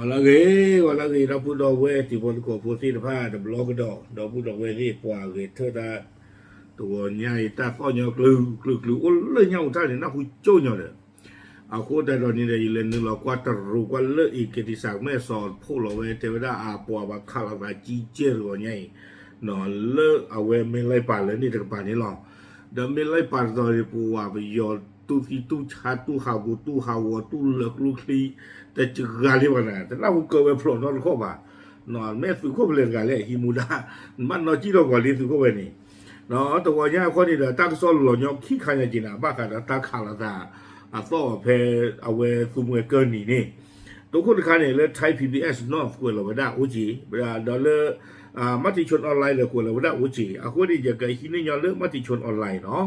wala ge na pu do we ti bon ko pu ti pha de blog do pu do we ni kwa ge thơ ta to nya ta ko nyo klu o le nya ta ni na hu cho nyo de a ko da do ni de le ni lo kwa ta ru kwa le i ke ti sa me so phu lo we te da a po ba kha la ba ji je ro nya no le a we me lai pa le ni de pa ni lo de me lai pa do ri pu wa ba yo tu ki tu cha tu ha gu tu ha wo tu le lu kliแต่จึงการเรียกว่าแต่เราเกิดไปโผล่นอนเข้ามา นอนแม่สุขก็เป็นการเรียกฮิมูดามันนอนจีโร่ก่อนเรียนสุขก็เป็นนี่เนาะตัวนี้คนนี้เดี๋ยวตั้งโซนหล่อเนี่ยขี้ขันจริงนะบ้ากันแล้วตั้งขาละตาต่อเพอเอาไว้สมุนเกินนี่ตัวคนขันเนี่ยเลยไทย PBS นอฟกวนเราไม่ได้อุจิเวลาดอลลาร์มัธยชนออนไลน์เลยกวนเราไม่ได้อุจิคนนี้จะเกิดที่นี่ย้อนเรื่องมัธยชนออนไลน์เนาะ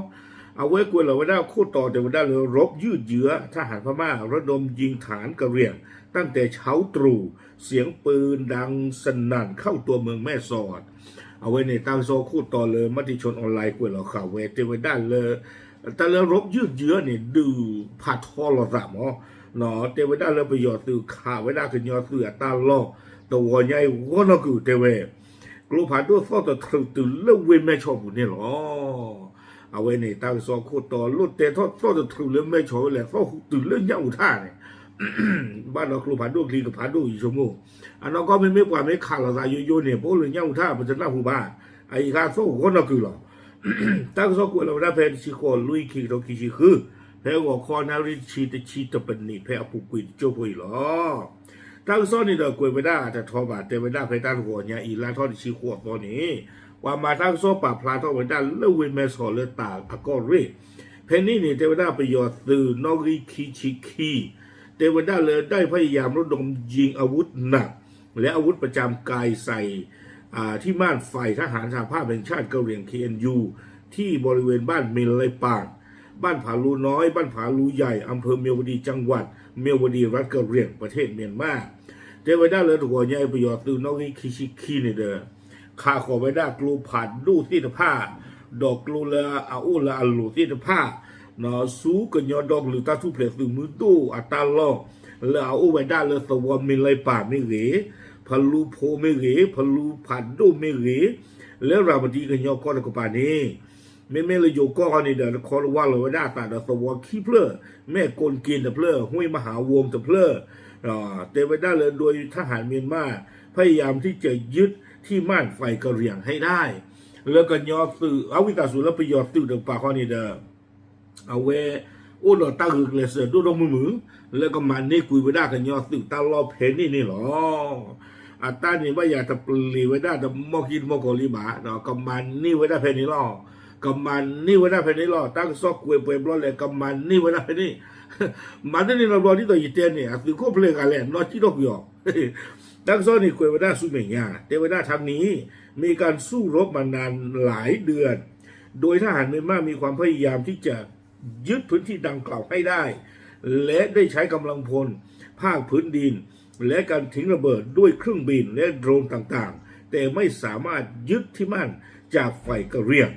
เอาไว้กวนเราไม่ได้คู่ต่อแต่ไม่ได้เลยรบยืดเยื้อทหารพม่าระดมยิงฐานกระเหรี่ยงตั้งแต่เช้าตรู่เสียงปืนดังสนั่นเข้าตัวเมืองแม่สอดเอาไว้ในตั้งโซคู่ต่อเลยมติชนออนไลน์กวนเราข่าวเวทีไว้ได้เลยแต่เลยรบยืดเยื้อเนี่ยดูผ่าทอเราสามอ๋อเนาะเทไว้ได้เลยประโยชน์สื่อข่าวไว้ได้คือยอสื่อตาล่อตัวใหญ่วัวนกูเทเวกลุ่มผ่านตัวฟ้องตัวตื่นเรื่องเวแม่ชอบบุญเนี่ยหรอเอาไว้ในตั้งโซคู่ต่อลุดเตะทอดฟ้องตัวตื่นเรื่องแม่ชอบแหละฟ้องตื่นเรื่องย่าอุท่าเนี่ยบ้านเราครูผ่านดูคลีกับผ่านดูอยู่ชั่วโมงอันนั้นก็ไม่กว่าไม่ขาดเราโยเนี่ยเพราะเรื่องย่าอุท่ามันจะน่าหูบ้าไอ้ข้าโซ่คนเราคือหรอตั้งโซ่กูเราได้แพ้ชิโคลุยคีเราคีชิคือแพ้หัวคอนาริชีตเป็นนี่แพ้ปุกุยโจปุยหรอตั้งโซ่นี่เรากุยไม่ได้แต่ทอบาแต่ไม่ได้แพ้ตั้งหัวเนี่ยอีลาทอดชิโคตอนนี้ว่ามาตั้งโซ่ปราบพลาทอดไม่ได้เลือดเวแมสอเลือดตาอากอเร่เพนนี่เนี่ยเทวดาประโยชน์สื่อนอริคีชิคีเทวดาเลยได้พยายามระดมยิงอาวุธหนักและอาวุธประจำกายใส่ที่ม่านไฟทหารสหภาพแห่งชาติเกาหลี KNU ที่บริเวณบ้านเมลไลปางบ้านผาลูน้อยบ้านผาลูใหญ่อำเภอเมียวดีจังหวัดเมียวดีรัฐเกาหลีประเทศเมียนมาเทวดาเลยหัวใหญ่ประโยชน์ตื่นนอกคิชิคีนี่เด้อข้าขอไว้ได้กลูผัดดูที่ตะผ้าดอกกลูละอาอุละอัลลูที่ตะผ้าเนาะสู้กันยอดอกหรือตาทุเพลสื่อมือตู้อัตาล่อแล้วเอาไว้ได้เลยสวรรค์มีไรป่าไม่เหรพลูโพไม่เหรพลูผัดดูไม่เหรแล้วเราบดีกันยอก็ตะกปานี้ไม่เลยโยก็นี่เดี๋ยวขอรู้ว่าเราไว้ได้แต่เดี๋ยวสวรรค์ขี้เพลอแม่กลกินแต่เพลอห้วยมหาวงแต่เพลอเต็มไปได้เลยโดยทหารเมียนมาพยายามที่จะยึดที่ม่านไฟกระเหรี่ยงให้ได้แล้วก็ยอสื่อเอาวิกาสุแล้วไปยอสื่อเดิมป่าข้อนี้เด้อเอาไว้โอ้เราตั้งคือเลยเสือดูดมือแล้วก็มันนี่คุยไปได้กันยอสื่อตาล้อเพนนี่หรออัตตานี่ว่าอยากจะปลีไว้ได้แต่มอกินมอกอลิบาเนาะก็มันนี่ไว้ได้เพนนี่หรอก็มันนี่ไว้ได้เพนนี่หรอตั้งซอกคุยเปย์บล้อเลยก็มันนี่ไว้ได้เพนนี่มันนี่เราบล้อที่ตัวยีเตียนเนี่ยสื่อโคเพลกันเลยนอที่ดอกยอตั้งซ้อนนี่คุยไว้ได้สู้ไม่ยากแต่ไว้ได้ทางนี้มีการสู้รบมานานหลายเดือนโดยทหารเมียนมามีความพยายามที่จะยึดพื้นที่ดังกล่าวให้ได้และได้ใช้กำลังพลภาคพื้นดินและการทิ้งระเบิดด้วยเครื่องบินและโดรนต่างๆแต่ไม่สามารถยึดที่มั่นจากฝ่ายกะเหรี่ยง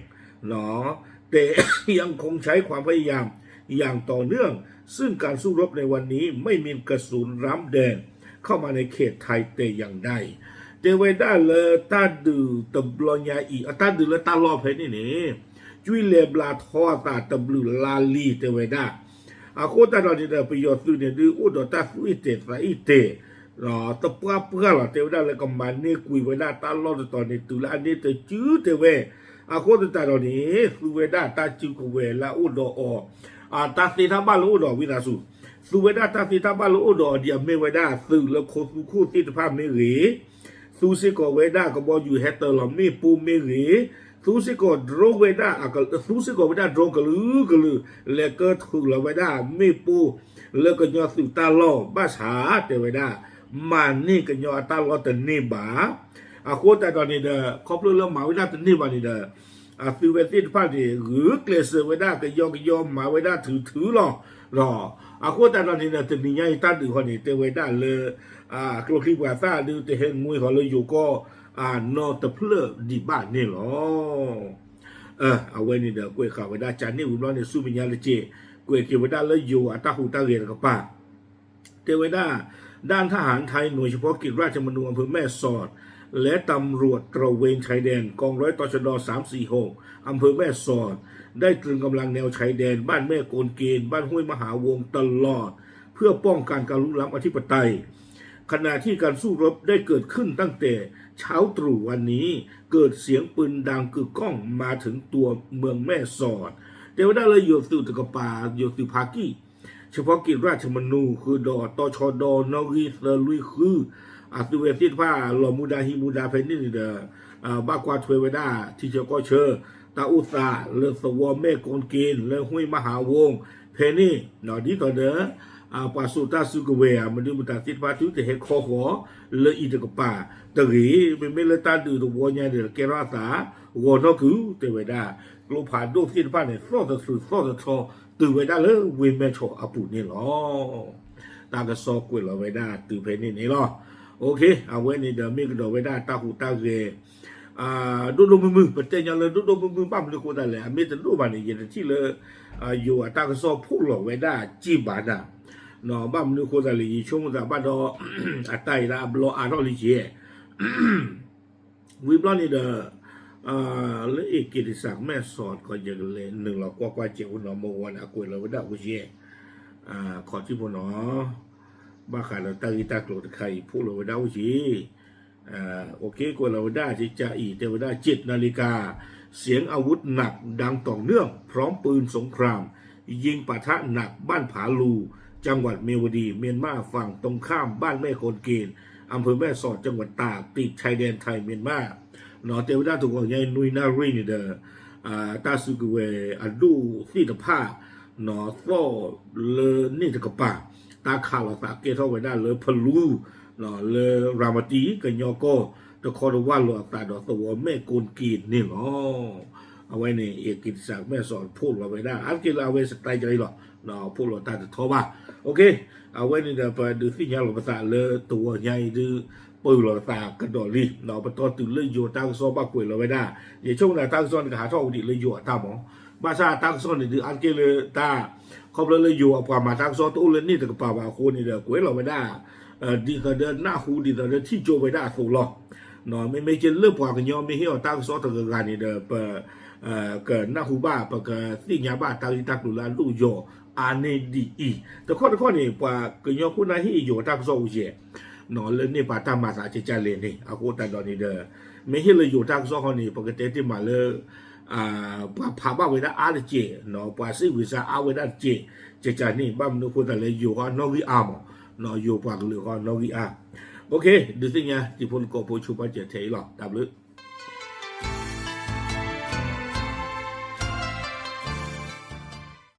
เนาะแต่ยังคงใช้ความพยายามอย่างต่อเนื่องซึ่งการสู้รบในวันนี้ไม่มีกระสุนร้ำแดงเข้ามาในเขตไทยแต่อย่างใดเจเวด้าเลยตาดูตบลอยาอีตาดูและตาลอเพนี่จุยเลบลาทอตาตบลูลาลีเจเวด้าอาโคตาเราจะประโยชน์สุดเนี่ยดูอุดตาสุอิเตสอิเตตบปะเพื่อเราเจเวด้าเลยก็มันนี่คุยเวด้าตาลอตอนนี้ตุลานี่จะจื้อเจเวอาโคตาเราเนี่ยสุเวด้าตาจื้อเวลาอุดตาสีทบ้านอุดวินาสุสุเวด้าตาสีทบ้านอุดเดียไม่เวด้าสื่อแล้วโคสุคู่ที่ภาพไม่เหลือซูซิโกเวด้าก็บอกอยู่แฮตเตอร์หล่อมีปูมีเหรีซูซิโกโดรเวด้าก็ซูซิโกเวด้าโดรกลือแล้วก็ถูกเราเวด้ามีปูแล้วก็ยอสุตาล้อบ้าฉาเตเวด้ามันนี่ก็ยอตาล้อแต่นี่บ้าโคตรแต่ตอนนี้เด้อครอบเรื่องหมาเวด้าแต่นี่บ้านี่เด้อฟิวเวติภาพดีหรือเกลเซเวด้าก็ยอมหมาเวด้าถือหรอโคตรแต่ตอนนี้เด้อแต่นี่ยังตั้งดูคนนี้เตเวด้าเลยกลุ่มที่ว่าซาดูแต่เห็นมวยเขาเลยอยู่ก็นอตเพลดีบ้านนี่หรอเอาไว้นี่เด้อกล้วยข่าวไว้ได้จานนี่อุ่นร้อนในสู้มิญญาณเลยเจกล้วยเกี่ยวไว้ได้แล้วอยู่ตาหูตาเรียนกับป้าเทวดา ด้านทหารไทยหน่วยเฉพาะกิจราชมนูอำเภอแม่สอดและตำรวจตระเวนชายแดนกองร้อยตชด346อำเภอแม่สอดได้ตรึงกำลังแนวชายแดนบ้านแม่โกนเกณฑ์บ้านห้วยมหาวงตลอดเพื่อป้องกันการลุกล้ำอธิปไตยขณะที่การสู้รบได้เกิดขึ้นตั้งแต่เช้าตรู่วันนี้เกิดเสียงปืนดังกึกก้องมาถึงตัวเมืองแม่สอดแต่ว่าได้เลยอยู่สู่ตะกปาอยู่สู่ภากี้เฉพาะกิจราชมนูคือดอตชดนรีเซลุยคืออาตุเวติผ้าหลอมูดาฮิมูดาเพนนี่เดบ้ากวาทเวเวดาที่เจ้าก็เชอตาอุตาเลสวอแม่กนเกนเลห้วยมหาวงเพนี่หนอดีต่อเด้อปาสุตาสุกเวมันดูมุตาติผ้าทุกแต่เหตุข้อหัวเลยอีตะกปาตะกีเป็นไม่เลยตาดูตัววัวเนี่ยเดือดเกราสาวัวนคือเตเวดากลูผ่านดูติผ้าเนี่ยซ้อจะสื่อซ้อจะทอตื่นเวดาเลยเวแม่ชออาปูนี่หรอตากระซอกเวลาเวดาตื่นเพนี่นี่หรอโอเคเอาไว้ในเดมิกดอเวดาตาหูตาเกดูดูมือปัจจัยยังเลยดูมือปั้มเลยคนนั้นแหละไม่จะดูบ้านนี่ยันที่เลยอยู่ตากระซอกพูดหลอกเวดาจีบานอ่ะเนาะบ้านนี่คนนั้นเลยช่วงจากบ้านดออัตไตละบล็อกรอลิเจวิบล้อนี่เด้อแล้วอีกกิจศักดิ์แม่สอดก็ยังเลยหนึ่งเรากว่าเจ้าหนอมวันอากุยเราเวดาอุเจขอที่พวกน้อบ้าขาเราตั้งอีตาโกรธใครพูดเราได้จีโอเคกว่าเราได้ที่จะอีเทวดา7 นาฬิกาเสียงอาวุธหนักดังต่อเนื่องพร้อมปืนสงครามยิงปะทะหนักบ้านผาลูจังหวัดเมียวดีเมียนมาฝั่งตรงข้ามบ้านแม่โคนเกณฑ์อำเภอแม่สอดจังหวัดตากติดชายแดนไทยเมียนมาเนาะเทวดาถูกว่าไงนุยนารีนี่เด้อตาสุกเวอดูที่ตะผ้าเนาะก็เลนี่ตะกปาตาข่าวตาเกทเอาไว้ได้เลยพลูเนาะเลยรามตีกันยอก็ตะคอดว่าหลอตาดอกตัวแม่โกนกีนนี่เนาะเอาไว้ในเอกกิจศักดิ์แม่สอนพูดเราไว้ได้อันกินเอาไว้สไตล์ใจหรอเนาะพูดเราตาจะท้อบ้าโอเคเอาไว้ในเดี๋ยวไปดูที่ยาหลอภาษาเลยตัวใหญ่ดูปืนหลอตากระโดดลีเนาะไปตอนตื่นเลยโยตั้งซ้อบ้ากุยเราไว้ได้เดี๋ยวช่วงไหนตั้งซ้อนก็หาท่ออุดิเลยโยตาหมอบ้าซาตั้งซ้อนนี่ดูอันกินเลยตาเขาเลยโยกว่ามาตั้งซ้อนตู้เลยนี่แต่กระเป๋าว่าคนนี่เดี๋ยวกุยเราไม่ได้ดีต่อเดินหน้าหูดีต่อเดินที่โจไปได้สูงหรอเนาะไม่เจนเลือกกว่ากันยอมไม่เหี้ยวตั้งซ้อนตะกการนี่เดี๋ยวเกิดหน้าหูบ้าเปิดสิ่งยาบ้าตั้งที่ตั้งดูแลลูกโยอันนี้ดีอีแต่ข้อนี้ว่ากันยอมคุณนายที่โยตั้งซ้อนอุเจเนาะเรื่องนี้ป่าตามมาสาจิจารเลยนี่อากูตันตอนนี้เด้อไม่เห็นเลยโยตั้งซ้อนคนนี้ปกติที่มาเลยพาบ้าเวลาอาเจเนาะป่าซิวิซาอาเวลาเจจานี่บ้านนู้นคนแต่เลยอยู่ก็นอกิอามเนาะอยู่ปากหรือก็นอกิอาโอเคดูสิเนี่ยที่พลก็พูดชูปัจเจเทหรอดับเลย